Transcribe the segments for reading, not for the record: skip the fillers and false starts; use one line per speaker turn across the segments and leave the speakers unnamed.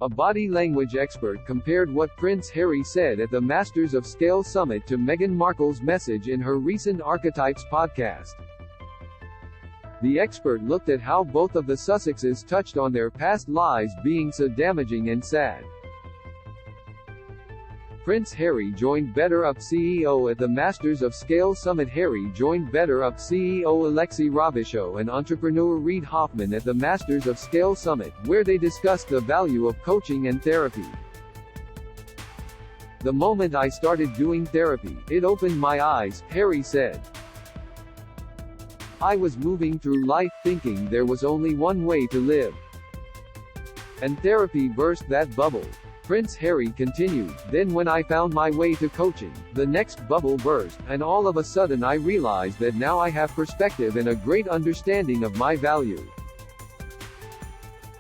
A body language expert compared what Prince Harry said at the Masters of Scale Summit to Meghan Markle's message in her recent Archetypes podcast. The expert looked at how both of the Sussexes touched on their past lives being so damaging and sad. Prince Harry joined BetterUp CEO at the Masters of Scale Summit. Harry joined BetterUp CEO Alexi Robichaux and entrepreneur Reid Hoffman at the Masters of Scale Summit, where they discussed the value of coaching and therapy. "The moment I started doing therapy, it opened my eyes," Harry said. "I was moving through life thinking there was only one way to live. And therapy burst that bubble." Prince Harry continued, "Then when I found my way to coaching, the next bubble burst, and all of a sudden I realized that now I have perspective and a great understanding of my value.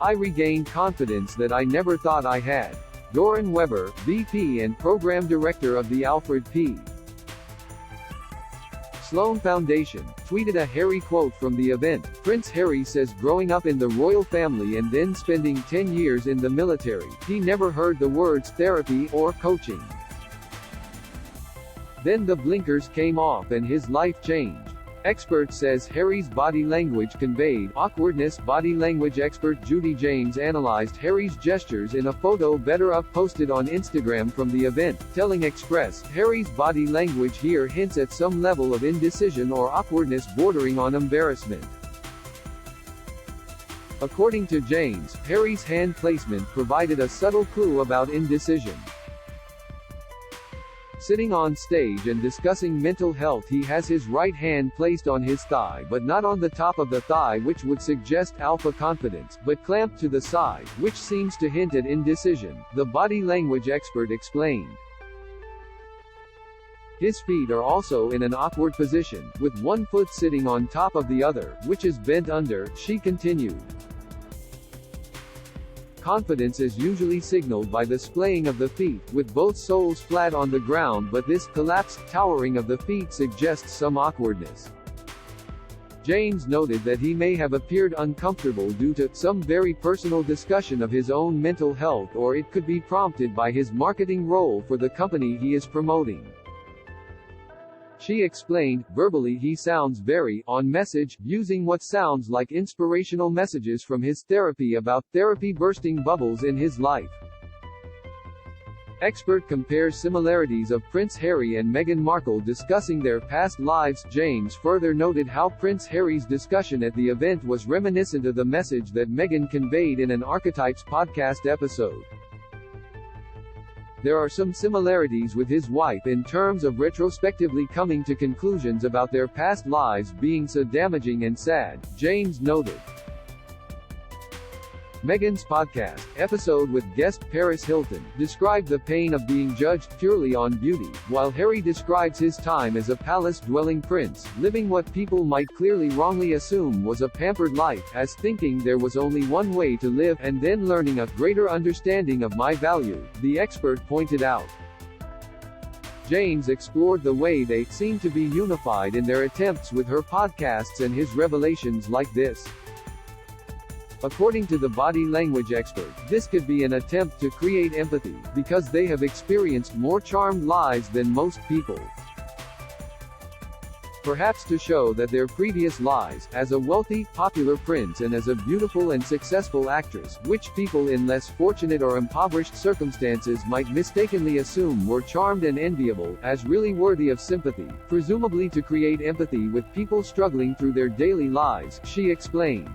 I regained confidence that I never thought I had." Doran Weber, VP and Program Director of the Alfred P. Sloan Foundation, tweeted a Harry quote from the event. Prince Harry says growing up in the royal family and then spending 10 years in the military, he never heard the words therapy or coaching. Then the blinkers came off and his life changed. Expert says Harry's body language conveyed awkwardness. Body language expert Judy James analyzed Harry's gestures in a photo BetterUp posted on Instagram from the event, telling Express, "Harry's body language here hints at some level of indecision or awkwardness bordering on embarrassment." According to James, Harry's hand placement provided a subtle clue about indecision. Sitting on stage and discussing mental health, he has his right hand placed on his thigh but not on the top of the thigh, which would suggest alpha confidence, but clamped to the side, which seems to hint at indecision, the body language expert explained. His feet are also in an awkward position, with one foot sitting on top of the other, which is bent under, she continued. Confidence is usually signaled by the splaying of the feet, with both soles flat on the ground, but this collapsed towering of the feet suggests some awkwardness. James noted that he may have appeared uncomfortable due to some very personal discussion of his own mental health, or it could be prompted by his marketing role for the company he is promoting. She explained, verbally he sounds very on message, using what sounds like inspirational messages from his therapy about therapy bursting bubbles in his life. Expert compares similarities of Prince Harry and Meghan Markle discussing their past lives. James further noted how Prince Harry's discussion at the event was reminiscent of the message that Meghan conveyed in an Archetypes podcast episode. There are some similarities with his wife in terms of retrospectively coming to conclusions about their past lives being so damaging and sad, James noted. Meghan's podcast episode with guest Paris Hilton described the pain of being judged purely on beauty, while Harry describes his time as a palace-dwelling prince, living what people might clearly wrongly assume was a pampered life, as thinking there was only one way to live, and then learning a greater understanding of my value, the expert pointed out. James explored the way they seem to be unified in their attempts with her podcasts and his revelations like this. According to the body language expert, this could be an attempt to create empathy, because they have experienced more charmed lives than most people. Perhaps to show that their previous lives, as a wealthy, popular prince and as a beautiful and successful actress, which people in less fortunate or impoverished circumstances might mistakenly assume were charmed and enviable, as really worthy of sympathy, presumably to create empathy with people struggling through their daily lives, she explained.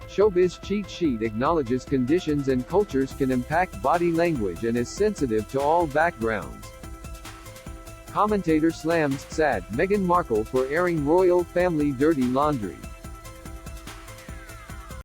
Showbiz Cheat Sheet acknowledges conditions and cultures can impact body language and is sensitive to all backgrounds. Commentator slams sad Meghan Markle for airing royal family dirty laundry.